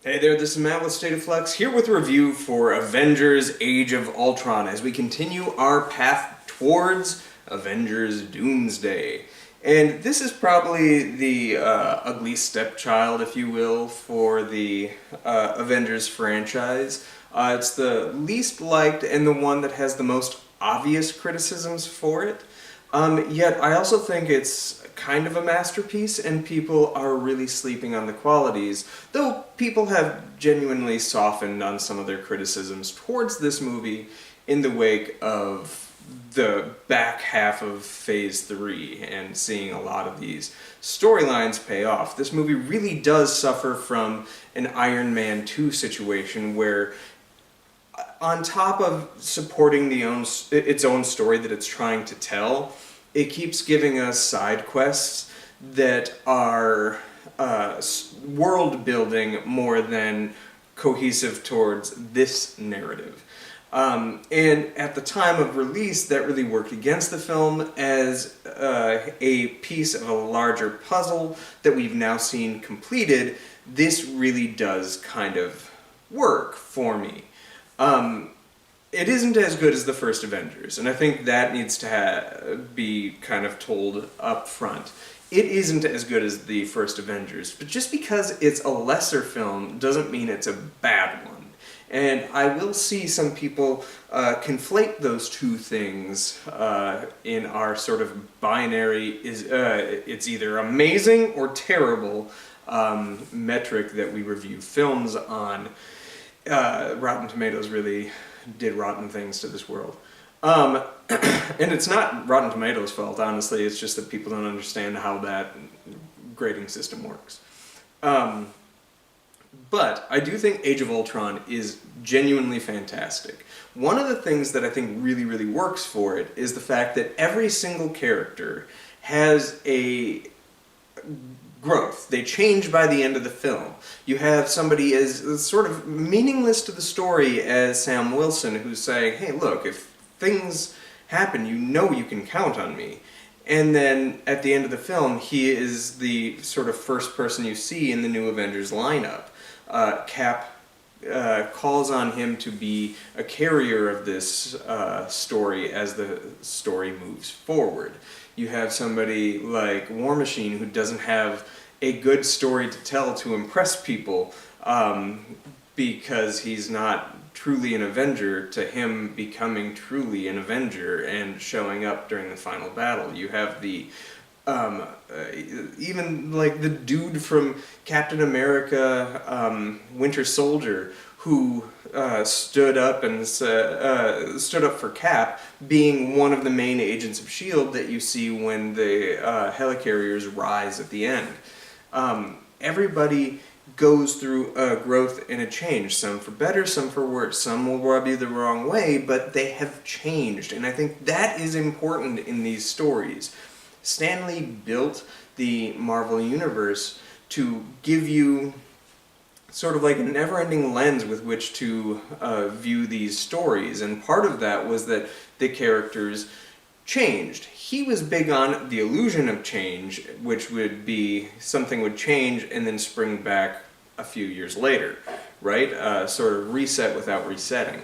Hey there, this is Matt with State of Flux, here with a review for Avengers Age of Ultron as we continue our path towards Avengers Doomsday. And this is probably the ugly stepchild, if you will, for the Avengers franchise. It's the least liked and the one that has the most obvious criticisms for it. Yet I also think it's kind of a masterpiece, and people are really sleeping on the qualities, though people have genuinely softened on some of their criticisms towards this movie in the wake of the back half of Phase 3 and seeing a lot of these storylines pay off. This movie really does suffer from an Iron Man 2 situation where on top of supporting its own story that it's trying to tell, it keeps giving us side quests that are world building more than cohesive towards this narrative. And at the time of release, that really worked against the film as a piece of a larger puzzle that we've now seen completed. This really does kind of work for me. It isn't as good as the first Avengers, and I think that needs to be kind of told up front. It isn't as good as the first Avengers, but just because it's a lesser film doesn't mean it's a bad one. And I will see some people conflate those two things in our sort of binary, it's either amazing or terrible metric that we review films on. Rotten Tomatoes really did rotten things to this world. And it's not Rotten Tomatoes' fault, honestly, it's just that people don't understand how that grading system works. But I do think Age of Ultron is genuinely fantastic. One of the things that I think really, really works for it is the fact that every single character has a growth. They change by the end of the film. You have somebody as sort of meaningless to the story as Sam Wilson who's saying, hey look, if things happen, you know you can count on me. And then at the end of the film, he is the sort of first person you see in the new Avengers lineup. Cap calls on him to be a carrier of this story as the story moves forward. You have somebody like War Machine who doesn't have a good story to tell to impress people because he's not truly an Avenger, to him becoming truly an Avenger and showing up during the final battle. You have the even like the dude from Captain America Winter Soldier who stood up for Cap, being one of the main agents of S.H.I.E.L.D. that you see when the helicarriers rise at the end. Everybody goes through a growth and a change, some for better, some for worse. Some will rub you the wrong way, but they have changed, and I think that is important in these stories. Stan Lee built the Marvel Universe to give you sort of like a never-ending lens with which to view these stories, and part of that was that the characters changed. He was big on the illusion of change, which would be something would change and then spring back a few years later, right? Sort of reset without resetting.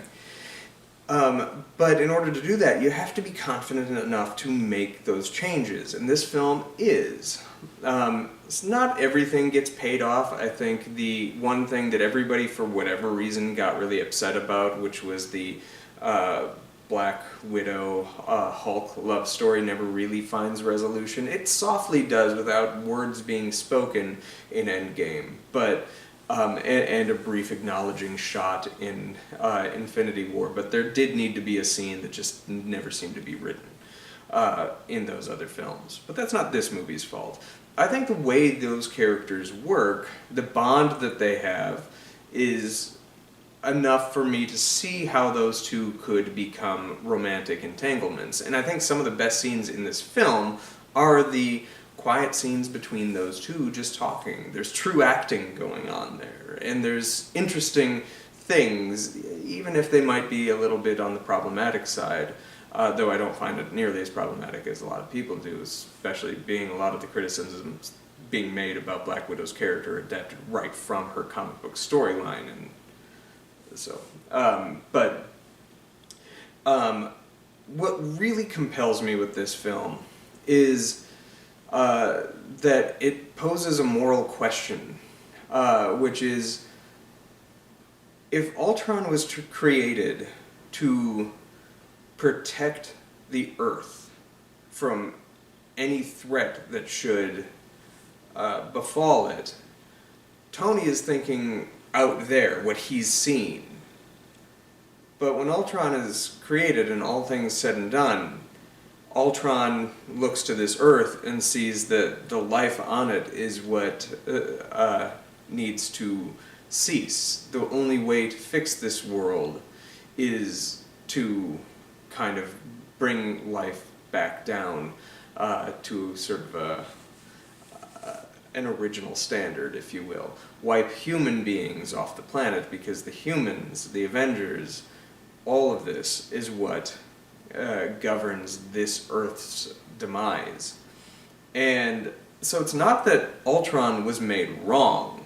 But in order to do that, you have to be confident enough to make those changes, and this film is. Not everything gets paid off. I think the one thing that everybody, for whatever reason, got really upset about, which was the Black Widow Hulk love story, never really finds resolution. It softly does without words being spoken in Endgame, but and a brief acknowledging shot in Infinity War, but there did need to be a scene that just never seemed to be written in those other films. But that's not this movie's fault. I think the way those characters work, the bond that they have, is enough for me to see how those two could become romantic entanglements. And I think some of the best scenes in this film are the quiet scenes between those two just talking. There's true acting going on there, and there's interesting things, even if they might be a little bit on the problematic side, though I don't find it nearly as problematic as a lot of people do, especially being a lot of the criticisms being made about Black Widow's character adapted right from her comic book storyline, and so. What really compels me with this film is that it poses a moral question, which is, if Ultron was created to protect the Earth from any threat that should befall it, Tony is thinking out there what he's seen. But when Ultron is created and all things said and done, Ultron looks to this Earth and sees that the life on it is what needs to cease. The only way to fix this world is to kind of bring life back down to sort of an original standard, if you will. Wipe human beings off the planet, because the humans, the Avengers, all of this is what governs this Earth's demise. And so it's not that Ultron was made wrong,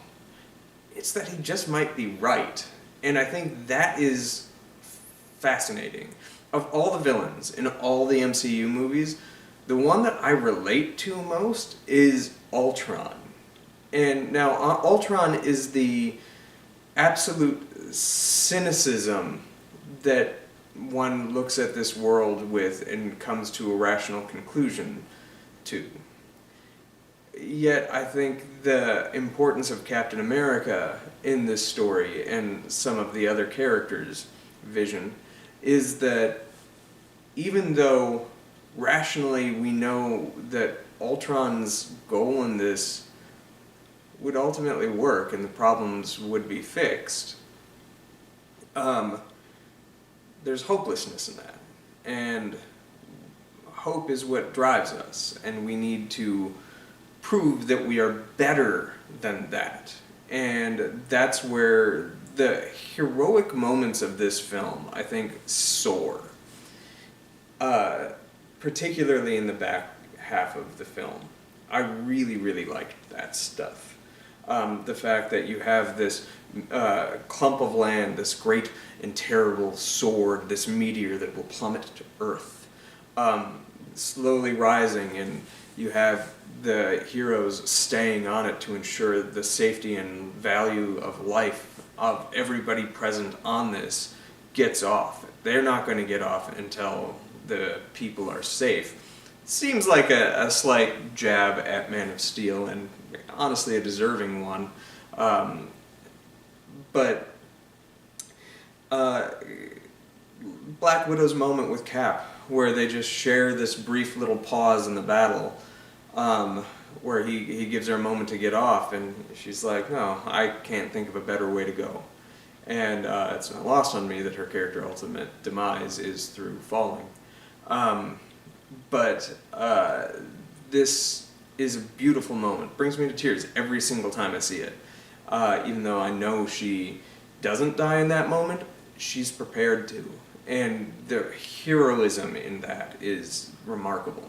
it's that he just might be right. And I think that is fascinating. Of all the villains in all the MCU movies, the one that I relate to most is Ultron. And now Ultron is the absolute cynicism that one looks at this world with and comes to a rational conclusion to. Yet I think the importance of Captain America in this story and some of the other characters' vision is that even though rationally we know that Ultron's goal in this would ultimately work and the problems would be fixed, there's hopelessness in that. And hope is what drives us, and we need to prove that we are better than that. And that's where the heroic moments of this film, I think, soar. Particularly in the back half of the film. I really, really liked that stuff. The fact that you have this clump of land, this great and terrible sword, this meteor that will plummet to Earth, slowly rising, and you have the heroes staying on it to ensure the safety and value of life of everybody present on this gets off. They're not going to get off until the people are safe. Seems like a slight jab at Man of Steel, and honestly a deserving one. But Black Widow's moment with Cap, where they just share this brief little pause in the battle, where he gives her a moment to get off, and she's like, no, I can't think of a better way to go. And it's not lost on me that her character ultimate demise is through falling. But this is a beautiful moment. Brings me to tears every single time I see it. Even though I know she doesn't die in that moment, she's prepared to. And the heroism in that is remarkable.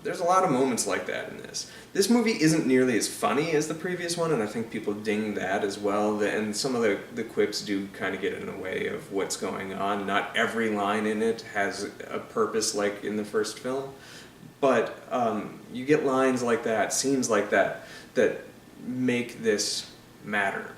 There's a lot of moments like that in this. This movie isn't nearly as funny as the previous one, and I think people ding that as well. And some of the quips do kind of get in the way of what's going on. Not every line in it has a purpose like in the first film. But you get lines like that, scenes like that, that make this matter.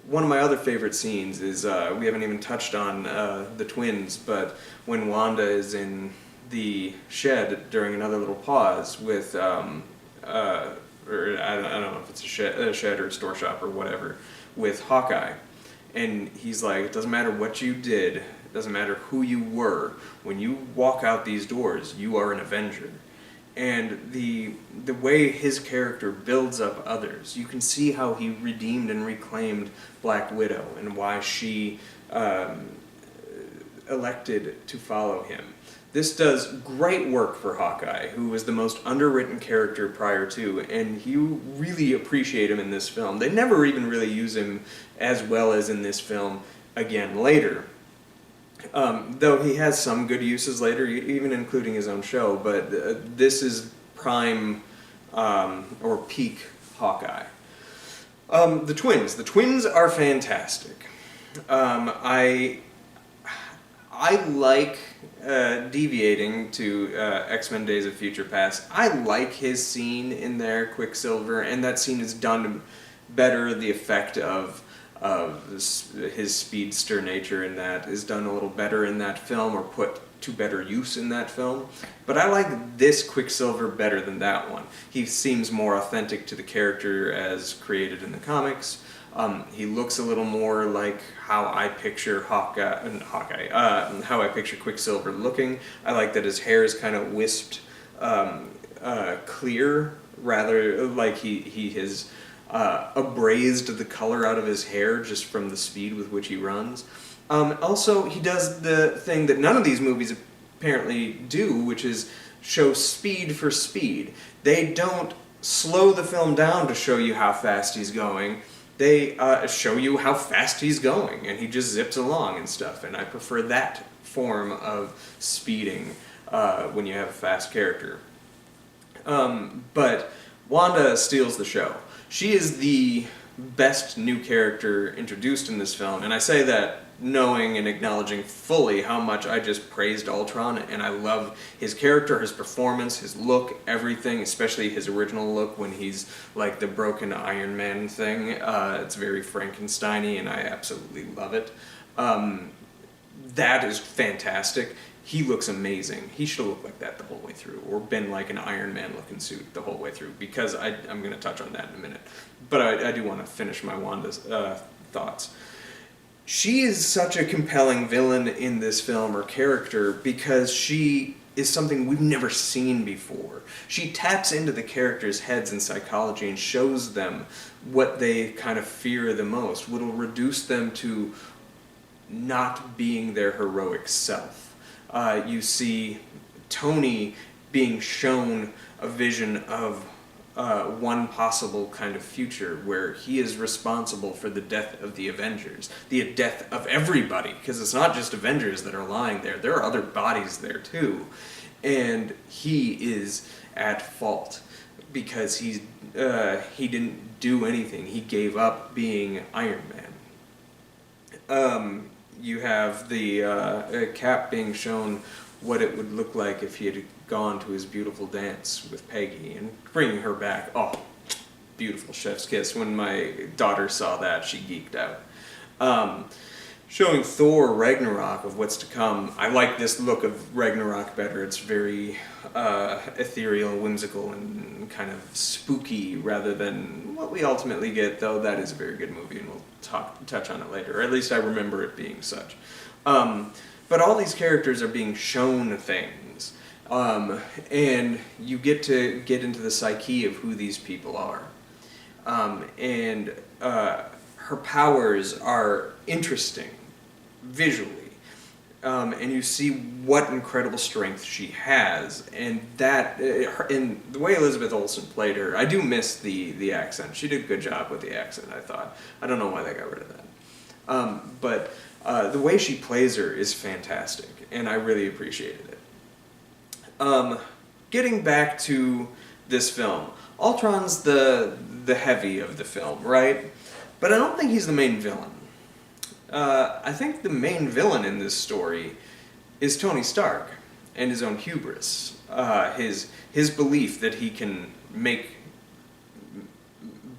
One of my other favorite scenes is, we haven't even touched on the twins, but when Wanda is in the shed during another little pause with, or I don't know if it's a shed or a store shop or whatever, with Hawkeye. And he's like, it doesn't matter what you did, it doesn't matter who you were, when you walk out these doors, you are an Avenger. And the way his character builds up others, you can see how he redeemed and reclaimed Black Widow and why she elected to follow him. This does great work for Hawkeye, who was the most underwritten character prior to, and you really appreciate him in this film. They never even really use him as well as in this film again later. Though he has some good uses later, even including his own show, but this is prime or peak Hawkeye. The twins. The twins are fantastic. I like, deviating to X-Men Days of Future Past, I like his scene in there, Quicksilver, and that scene is done better. The effect of his speedster nature in that is done a little better in that film, or put to better use in that film. But I like this Quicksilver better than that one. He seems more authentic to the character as created in the comics. He looks a little more like how I picture how I picture Quicksilver looking. I like that his hair is kind of wisped clear, rather like he has abrased the color out of his hair just from the speed with which he runs. Also, he does the thing that none of these movies apparently do, which is show speed for speed. They don't slow the film down to show you how fast he's going. They show you how fast he's going, and he just zips along and stuff. And I prefer that form of speeding when you have a fast character. But Wanda steals the show. She is the best new character introduced in this film, and I say that knowing and acknowledging fully how much I just praised Ultron, and I love his character, his performance, his look, everything, especially his original look when he's like the broken Iron Man thing. It's very Frankenstein-y, and I absolutely love it. That is fantastic. He looks amazing. He should look like that the whole way through, or been like an Iron Man looking suit the whole way through, because I'm going to touch on that in a minute. But I do want to finish my Wanda's thoughts. She is such a compelling villain in this film, or character, because she is something we've never seen before. She taps into the characters' heads and psychology and shows them what they kind of fear the most, what will reduce them to not being their heroic self. You see Tony being shown a vision of one possible kind of future where he is responsible for the death of the Avengers, the death of everybody, because it's not just Avengers that are lying there, there are other bodies there too, and he is at fault because he didn't do anything. He gave up being Iron Man. You have the Cap being shown what it would look like if he had gone to his beautiful dance with Peggy and bringing her back. Oh, beautiful chef's kiss. When my daughter saw that, she geeked out. Showing Thor Ragnarok of what's to come. I like this look of Ragnarok better. It's very ethereal, whimsical, and kind of spooky rather than what we ultimately get, though that is a very good movie, and we'll touch on it later, or at least I remember it being such. But all these characters are being shown things, and you get to get into the psyche of who these people are. And her powers are interesting, visually. And you see what incredible strength she has, and that, in the way Elizabeth Olsen played her, I do miss the accent. She did a good job with the accent, I thought. I don't know why they got rid of that. But the way she plays her is fantastic, and I really appreciated it. Getting back to this film, Ultron's the heavy of the film, right? But I don't think he's the main villain. I think the main villain in this story is Tony Stark and his own hubris, his belief that he can make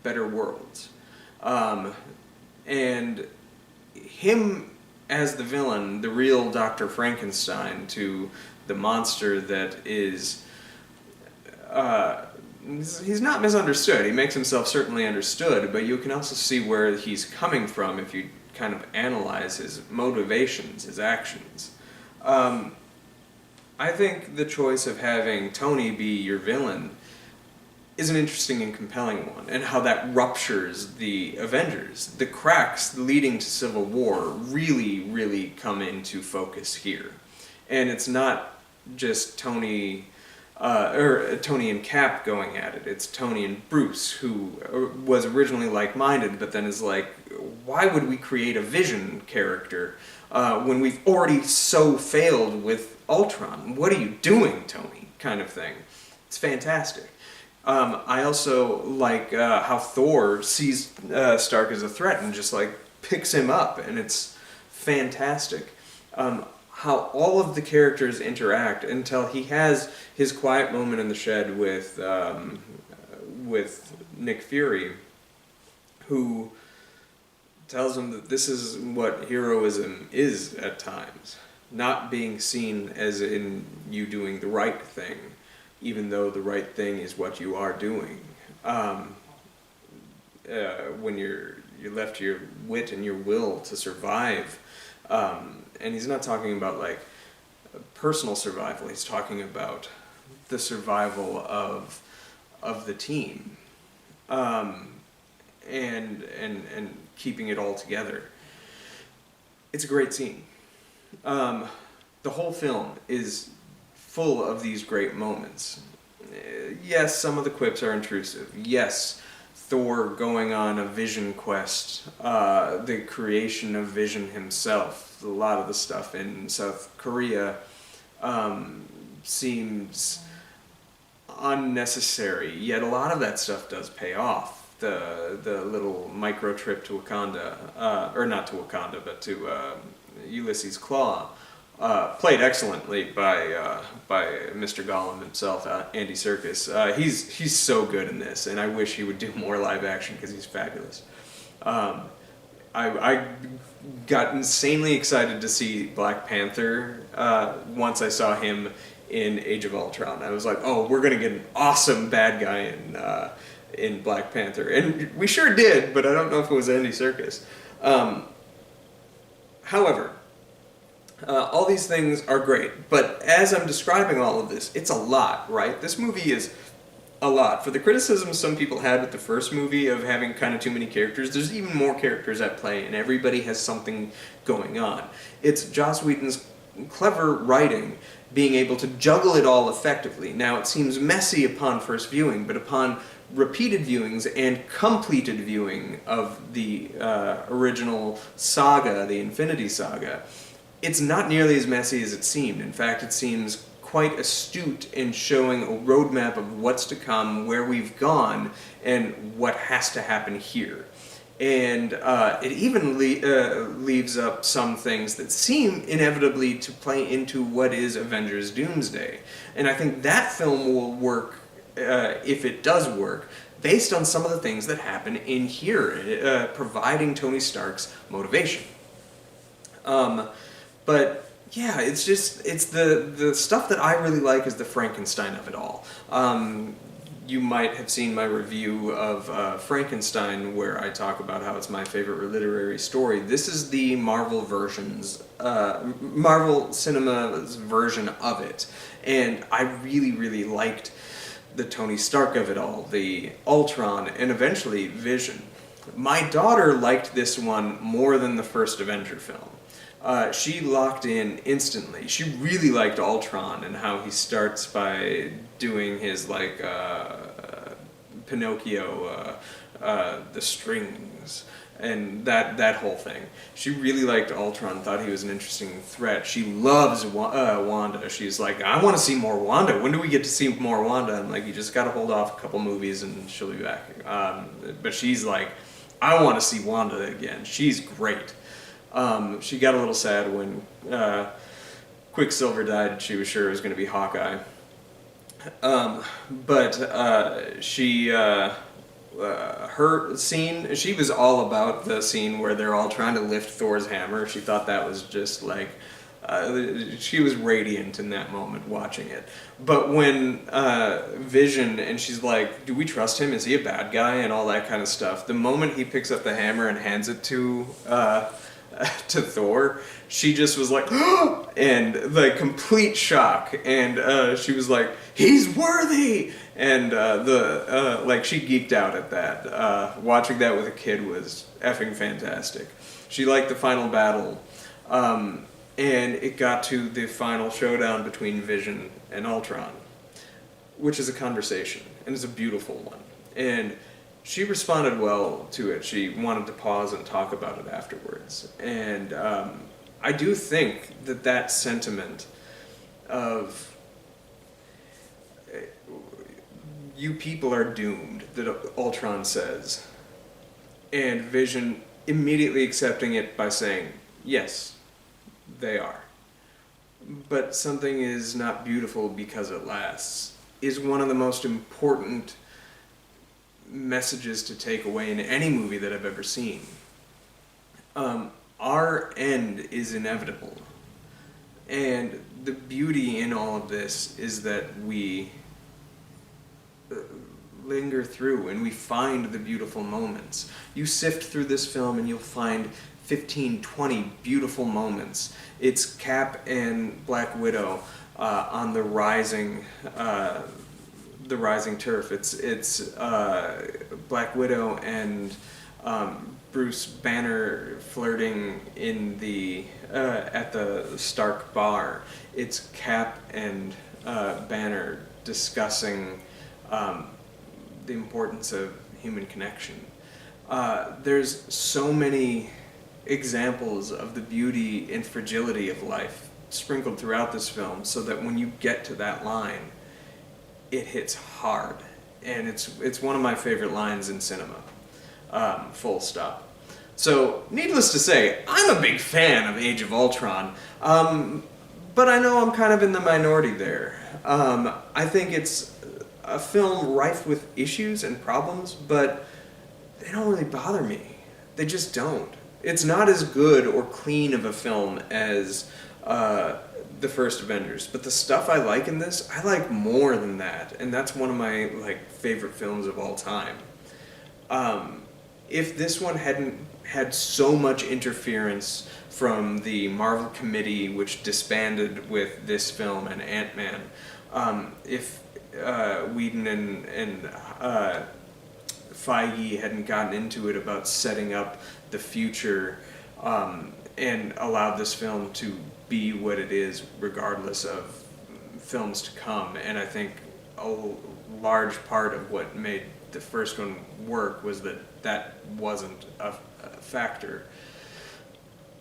better worlds, and him as the villain, the real Dr. Frankenstein to the monster that is. He's not misunderstood. He makes himself certainly understood, but you can also see where he's coming from if you kind of analyze his motivations, his actions. I think the choice of having Tony be your villain is an interesting and compelling one, and how that ruptures the Avengers. The cracks leading to Civil War really, really come into focus here. And it's not just Tony and Cap going at it. It's Tony and Bruce, who was originally like-minded, but then is like, why would we create a Vision character when we've already so failed with Ultron? What are you doing, Tony? Kind of thing. It's fantastic. I also like how Thor sees Stark as a threat and just like picks him up, and it's fantastic. How all of the characters interact until he has his quiet moment in the shed with Nick Fury, who tells him that this is what heroism is at times. Not being seen as in you doing the right thing, even though the right thing is what you are doing. When you're left to your wit and your will to survive. And he's not talking about like personal survival, he's talking about the survival of the team. And keeping it all together. It's a great scene. The whole film is full of these great moments. Yes, some of the quips are intrusive. Yes, Thor going on a vision quest, the creation of Vision himself, a lot of the stuff in South Korea seems unnecessary, yet a lot of that stuff does pay off. The little micro trip to Wakanda, or not to Wakanda, but to Ulysses Claw, played excellently by Mr. Gollum himself, Andy Serkis. He's so good in this, and I wish he would do more live action because he's fabulous. I got insanely excited to see Black Panther once I saw him in Age of Ultron. I was like, oh, we're gonna get an awesome bad guy in Black Panther, and we sure did, but I don't know if it was Andy Serkis. However, all these things are great, but as I'm describing all of this, it's a lot, right? This movie is a lot. For the criticisms some people had with the first movie of having kind of too many characters, there's even more characters at play, and everybody has something going on. It's Joss Whedon's clever writing being able to juggle it all effectively. Now, it seems messy upon first viewing, but upon repeated viewings and completed viewing of the original saga, the Infinity Saga, it's not nearly as messy as it seemed. In fact, it seems quite astute in showing a roadmap of what's to come, where we've gone, and what has to happen here. And it even leaves up some things that seem inevitably to play into what is Avengers Doomsday. And I think that film will work, if it does work, based on some of the things that happen in here, providing Tony Stark's motivation. But yeah, it's the stuff that I really like is the Frankenstein of it all. You might have seen my review of Frankenstein, where I talk about how it's my favorite literary story. This is the Marvel Cinema's version of it, and I really, really liked the Tony Stark of it all, the Ultron, and eventually Vision. My daughter liked this one more than the first Avenger film. She locked in instantly. She really liked Ultron and how he starts by doing his like Pinocchio, the strings, and that whole thing. She really liked Ultron, thought he was an interesting threat. She loves Wanda. She's like, I want to see more Wanda. When do we get to see more Wanda? I'm like, you just got to hold off a couple movies and she'll be back. But she's like, I want to see Wanda again. She's great. She got a little sad when Quicksilver died. She was sure it was going to be Hawkeye. But her scene, she was all about the scene where they're all trying to lift Thor's hammer. She thought that was just like, she was radiant in that moment watching it. But when Vision, and she's like, do we trust him? Is he a bad guy? And all that kind of stuff. The moment he picks up the hammer and hands it to Thor, she just was like, and the complete shock, and she was like, he's worthy, and like she geeked out at that. Watching that with a kid was effing fantastic. She liked the final battle, and it got to the final showdown between Vision and Ultron, which is a conversation, and it's a beautiful one, and she responded well to it. She wanted to pause and talk about it afterwards. And I do think that sentiment of "You people are doomed," that Ultron says. And Vision immediately accepting it by saying, "Yes, they are. But something is not beautiful because it lasts," is one of the most important messages to take away in any movie that I've ever seen. Our end is inevitable. And the beauty in all of this is that we linger through and we find the beautiful moments. You sift through this film and you'll find 15, 20 beautiful moments. It's Cap and Black Widow on the rising turf. It's Black Widow and Bruce Banner flirting in the at the Stark bar. It's Cap and Banner discussing the importance of human connection. There's so many examples of the beauty and fragility of life sprinkled throughout this film, so that when you get to that line, it hits hard, and it's one of my favorite lines in cinema. Full stop. So, needless to say, I'm a big fan of Age of Ultron, but I know I'm kind of in the minority there. I think it's a film rife with issues and problems, but they don't really bother me. They just don't. It's not as good or clean of a film as the first Avengers, but the stuff I like in this, I like more than that, and that's one of my favorite films of all time. If this one hadn't had so much interference from the Marvel Committee, which disbanded with this film and Ant-Man, if Whedon and Feige hadn't gotten into it about setting up the future and allowed this film to be what it is regardless of films to come, and I think a large part of what made the first one work was that wasn't a factor.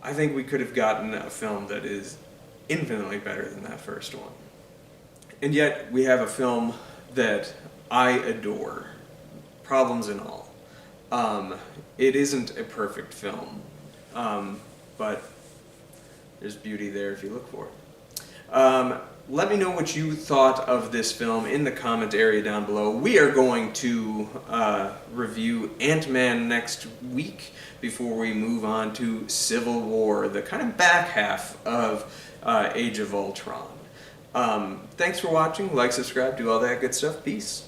I think we could have gotten a film that is infinitely better than that first one. And yet we have a film that I adore, problems and all. It isn't a perfect film, but there's beauty there if you look for it. Let me know what you thought of this film in the comment area down below. We are going to review Ant-Man next week before we move on to Civil War, the kind of back half of Age of Ultron. Thanks for watching. Like, subscribe, do all that good stuff. Peace.